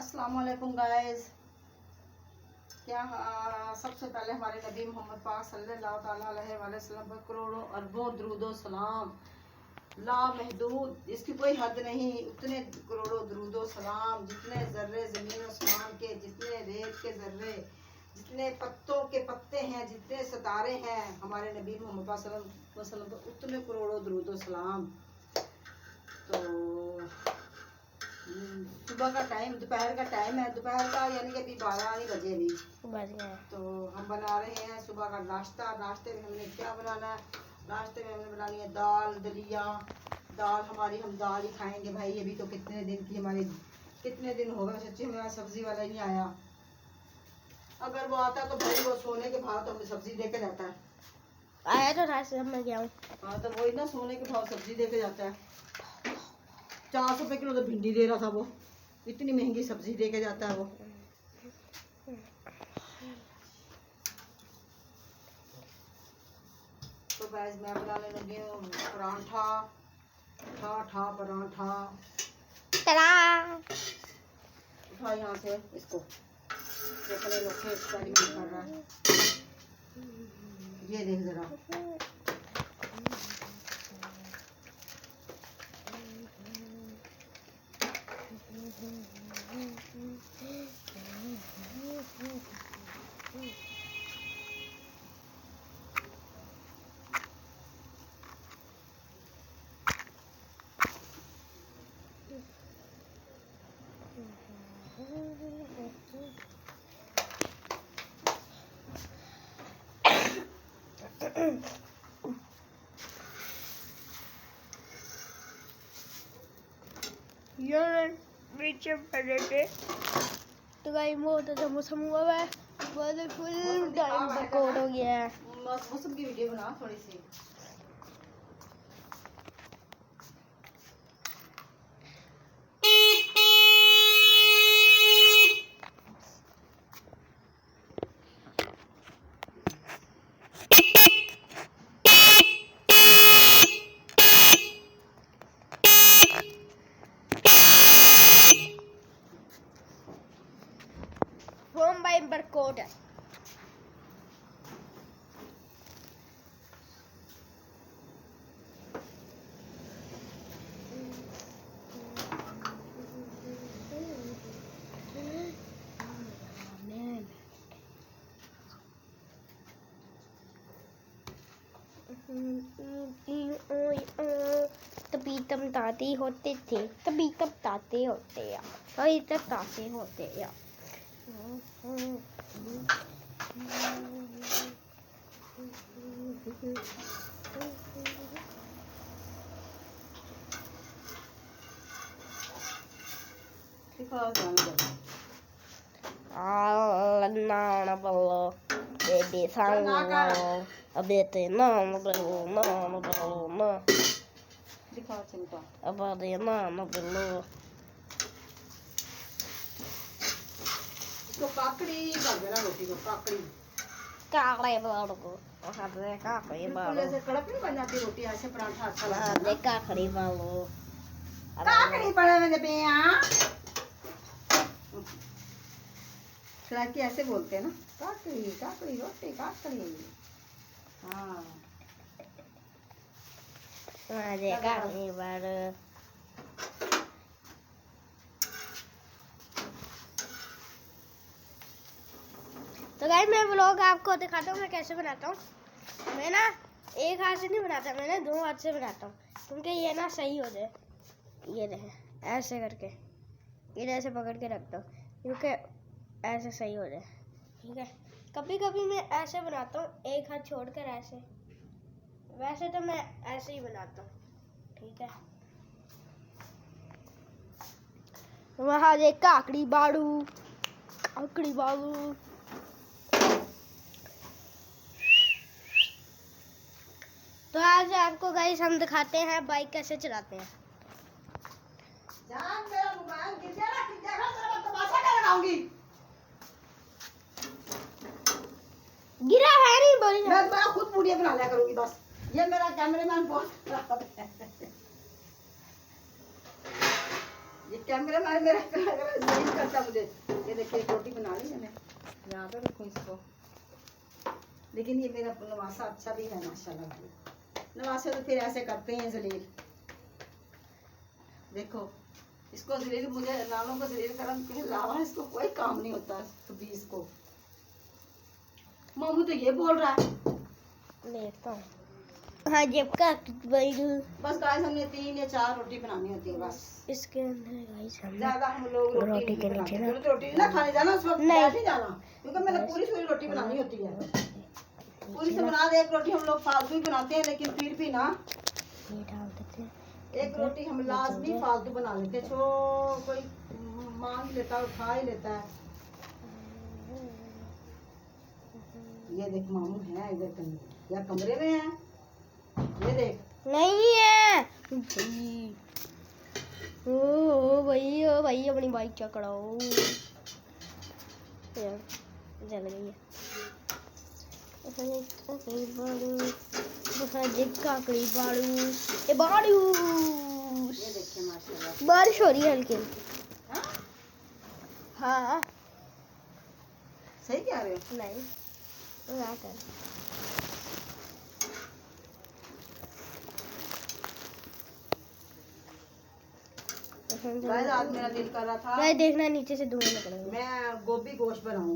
अस्सलाम वालेकुम गाइस। सबसे पहले हमारे नबी मोहम्मद पाक सल्लल्लाहु अलैहि वसल्लम पर करोड़ों अरबों दरूदो सलाम लामहदूद, इसकी कोई हद नहीं। उतने करोड़ों दरूदो सलाम जितने जर्रे ज़मीन आसमान के, जितने रेत के जर्रे, जितने पत्तों के पत्ते हैं, जितने सितारे हैं, हमारे नबी मोहम्मद पाक सल्लल्लाहु अलैहि वसल्लम पर उतने करोड़ों दरूदो सलाम। तो सुबह का टाइम, दोपहर का टाइम है, दोपहर का यानी कि अभी 12 ही बजे अभी बज गए। तो हम बना रहे हैं सुबह का नाश्ता। नाश्ते में हमने क्या बनाना है? नाश्ते में हमने बनानी है दाल दलिया। दाल हमारी, हम दाल ही खाएंगे भाई। अभी तो कितने दिन की हमारी, कितने दिन हो गए सच्ची में सब्जी वाला नहीं आया। अगर वो आता तो भाई वो सोने के भाव तो हमें सब्जी दे के जाता है। आया तो था से मैं गया हूँ। हाँ तो वही ना, सोने के भाव सब्जी दे के जाता है। 400 रुपये किलो तो भिंडी दे रहा था वो, इतनी महंगी सब्जी दे के जाता है वो। तो गाइस मैं बनाने लगी हूँ परांठा, ठा परांठा। उठा यहाँ से इसको, अपने लोग एक्सपेरिमेंट कर रहा है। ये देख जरा, तो गाइस बहुत अच्छा मौसम हुआ है, बहुत फुल टाइम रिकॉर्ड हो गया है। मौसम की वीडियो बना थोड़ी सी। होम बाय बरकोट है। तभी तम ताते होते थे, तभी तब ताते होते या अभी तक ताते होते या। Na ballo, baby sang ballo, a bit na ballo, na दिखाओ चिमटा। about the na ballo. इसको काकड़ी कर देना, रोटी को काकड़ी। Kakre ballo, kakre kakre बिल्कुल ballo, ऐसे कड़क नहीं बन जाती रोटी, ऐसे पराठा अच्छा लगता है de ना। kakre ballo. काकड़ी पड़े मेरे पे यहाँ। सराकी ऐसे बोलते हैं ना, काकड़ी काकड़ी रोटी काकड़ी। हाँ De kakre ballo. तो गाइस मैं व्लॉग आपको दिखाता हूँ मैं कैसे बनाता हूँ। मैं ना एक हाथ से नहीं बनाता, मैं ना 2 हाथ से बनाता हूँ, क्योंकि ये ना सही हो जाए। ये रहे ऐसे करके, ये ऐसे पकड़ के रखता हूँ क्योंकि ऐसे सही हो जाए। ठीक है, कभी कभी मैं ऐसे बनाता हूँ, एक हाथ छोड़कर ऐसे। वैसे तो मैं ऐसे ही बनाता हूँ। ठीक है, वहाँ एक काकड़ी बाड़ू, काकड़ी बाड़ू। तो आज आपको गाइस हम दिखाते हैं बाइक कैसे चलाते हैं। जान मेरा मोबाइल गिर गया ना, गिर जाएगा तेरा मैं तमाशा कर लगाऊंगी। गिरा है नहीं बोली मैं खुद वीडियो बना लिया करूंगी बस। ये मेरा कैमरामैन बहुत खराब है। ये कैमरे में मेरा नहीं करता मुझे। ये देखिए एक रोटी बना ली मैंने, यहाँ पे रखूँ इसको। लेकिन ये मेरा नवासा अच्छा भी है माशाल्लाह। नवासे तो फिर ऐसे करते हैं जलील। देखो इसको जलील, मुझे नालों को जलील करने के अलावा इसको कोई काम नहीं होता। कभी इसको मामू तो ये बोल रहा है। देखता हूँ। हाँ जेब का बस गाइस हमने 3 या 4 रोटी बनानी होती है बस। इसके अंदर गाइस हमने ज्यादा हम लोग रोटी के नीचे ना रोटी ना खाने जाना उस वक्त, नहीं। बैठ ही जाना, क्योंकि मैंने पूरी रोटी बनानी होती है। पूरी से बना दे। एक रोटी हम लोग फालतू ही बनाते हैं, लेकिन फिर भी ना ये डाल देते हैं। एक रोटी हम लाजमी फालतू बना लेते हैं। कोई मांग लेता है, खा ही लेता है। ये देख मामू है इधर कहीं, या कमरे में है। ये देख नहीं है ओ भाई अपनी बाइक चकड़ाओ। जल गई है। काकड़ी बाड़ू ए बाड़ू। ये देखिए माशाल्लाह बारिश हो रही है हल्की। हाँ? हाँ सही कह रहे हो। नहीं क्या कर गाइस आज मेरा दिल कर रहा था गाइस देखना नीचे से धुआं निकल रहा है। मैं गोभी गोश्त बनाऊं,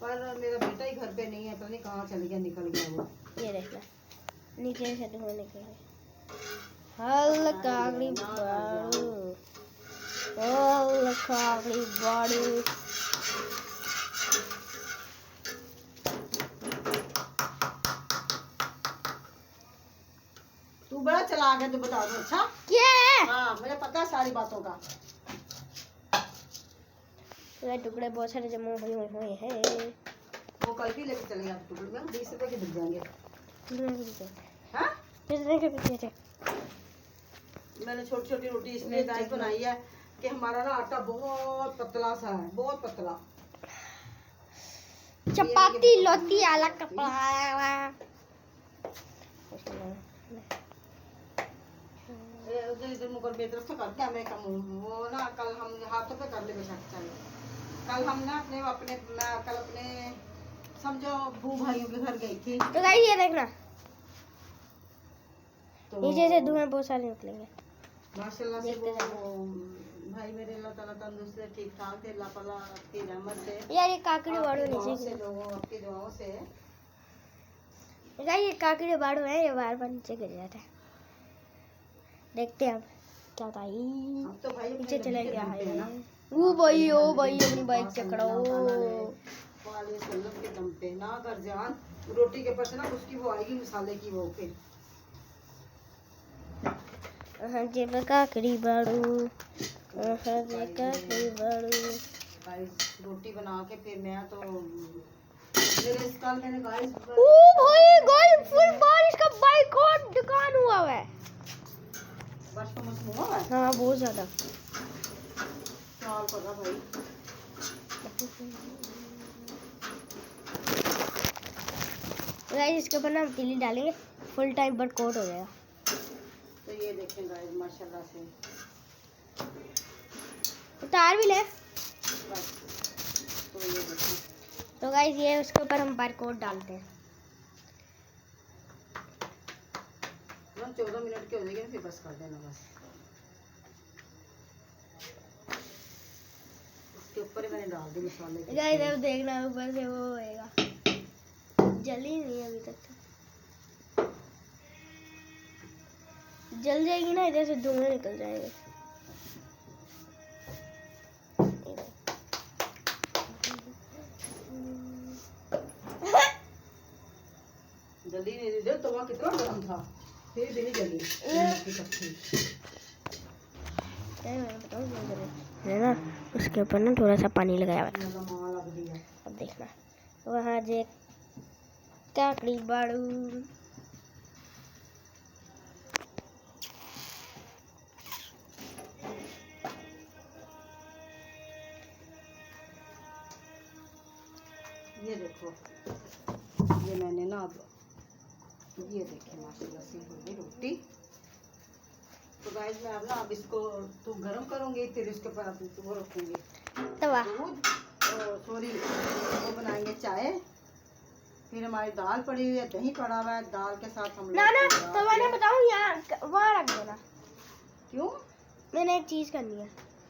पर मेरा बेटा ही घर पे नहीं है, पता नहीं कहाँ चले गया, निकल गया वो। ये देखना नीचे से धुआं निकल रहा है। हल्का काकड़ी बाड़ू हल्का काकड़ी बाड़ू। तू बड़ा चलाक है, तू बता दो। अच्छा क्या है? हाँ मुझे पता है सारी बातों का। टुकड़े बहुत सारे जमा हुए हैं। वो कल भी लेके चले गया टुकड़े में, 20 रुपए के बिक जाएंगे। हाँ? कितने के पीछे थे? मैंने छोटी छोटी रोटी इसलिए गाइस बनाई है कि हमारा ना आटा बहुत पतला सा है, बहुत पतला। चपाती लोती आला कपड़ा। उधर इधर मुकर बेतरफ से करके हमें कम वो ना कल हम हाथों पे कर ले बेशक चलो। कल हम ना अपने अपने मैं कल अपने समझो बू भाइयों के घर गई थी। तो गाइस ये देखना तो नीचे से धुआं बहुत सारे निकलेंगे। माशाल्लाह से वो भाई मेरे अल्लाह ताला तंदुरुस्त से ठीक ठाक थे, अल्लाह ताला की रहमत से। यार ये काकड़ी बाड़ू नीचे से लोगों आपकी दुआओं से। गाइस ये काकड़ी बाड़ू है, ये बार बार नीचे गिर जाता है। देखते हैं अब क्या होता है। अब तो भाई नीचे चले गया है ना। ओ भाई अपनी बाइक चकड़ो। वाले सल्लम के दम पे ना कर जान रोटी के ऊपर से ना उसकी वो आएगी मसाले की वो फिर। हाँ जी काकड़ी बाड़ू काकड़ी बाड़ू। गाइस रोटी बना के फिर मैं तो मेरे इस कल मैंने गाइस ओ भाई गाइस फुल बारिश का बाइकआउट दुकान हुआ है। बस का मौसम हुआ है। हाँ बहुत ज्यादा। चाल पड़ा भाई। गाइस इसके ऊपर ना हम तीली डालेंगे, फुल टाइम पर कोट हो जाएगा। तो ये देखें गाइस माशाल्लाह से उतार भी ले। बस तो ये देखें। तो गाइस ये उसके ऊपर हम बारकोड डालते हैं। हम 14 मिनट के हो जाएंगे फिर बस कर देना बस। इसके ऊपर ही मैंने डाल दी मसाले। गाइस अब देखना ऊपर से वो होएगा। जली नहीं अभी तक तो। जल जाएगी ना, इधर से धुआं निकल जाएगा। जल्दी नहीं दे, तवा कितना गर्म था फिर भी नहीं जली। है ना उसके ऊपर ना थोड़ा सा पानी लगाया हुआ था। लग दिया। अब देखना वहाँ जे काकड़ी बाड़ू। ये देखो ये मैंने ना अब ये देखिए माशाल्लाह से हो गई रोटी। तो गाइस मैं अब इसको तो गरम करूंगी, फिर इसके ऊपर अब वो रखूंगी तवा। दूध, सॉरी वो बनाएंगे चाय। फिर हमारी दाल पड़ी हुई है, दही पड़ा हुआ है, दाल के साथ हम ना ना तवा ना बताऊं, यहाँ वहाँ रख देना। क्यों? मैंने एक चीज करनी है।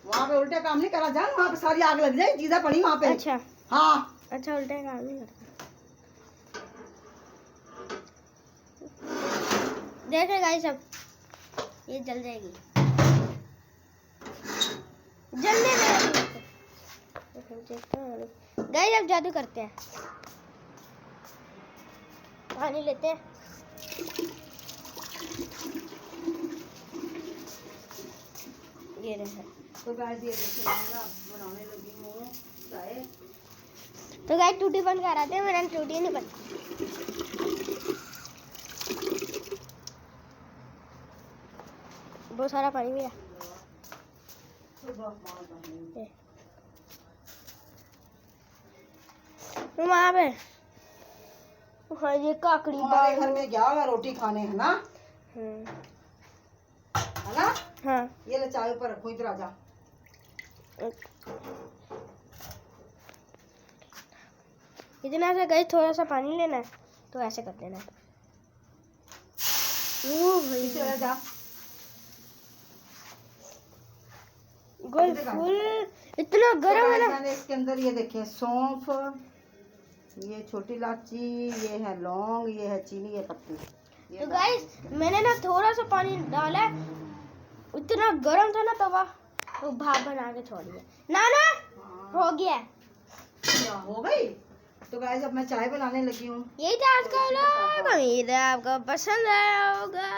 वहाँ पे उल्टे काम नहीं करा जाए, वहाँ पे सारी आग लग जाए, चीजें पड़ी वहाँ पे। अच्छा हाँ अच्छा, उल्टे काम नहीं करता। देख रहे गाइस, अब ये जल जाएगी, जलने दे। गाइस अब जादू करते हैं, पानी लेते हैं। ये रहा। तो गाइस ये देखिए मैं ना बनाने लगी हूँ चाय। तो गाइस टूटी बंद कर आते हैं, मैंने टूटी नहीं बंद। बहुत सारा पानी भी है वहाँ पे। हाँ ये काकड़ी हमारे घर में गया हुआ रोटी खाने, है ना? है ना? हाँ ये ले चाय ऊपर रखो, इधर आ जा। इतना सा गाइस, थोड़ा सा पानी लेना है तो ऐसे कर देना है। इधर आ जा। गोल फुल इतना गरम है ना। मैंने इसके अंदर ये देखिए सौंफ, ये छोटी इलायची, ये है लौंग, ये है चीनी, ये पत्ती। तो गाइस मैंने ना थोड़ा सा पानी डाला है, इतना गरम था ना तवा, तो भाप बना के छोड़ दिया। ना ना हो गया है। क्या हो गई? तो गाइस अब मैं चाय बनाने लगी हूँ। यही था आज का व्लॉग, उम्मीद है आपको पसंद आया होगा।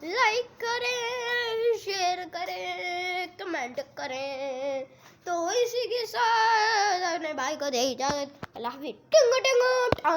लाइक करें, शेयर करें, कमेंट करें। तो इसी के साथ अपने भाई को दे इजाजत। अल्लाह हाफिज़। Tingo Tingo.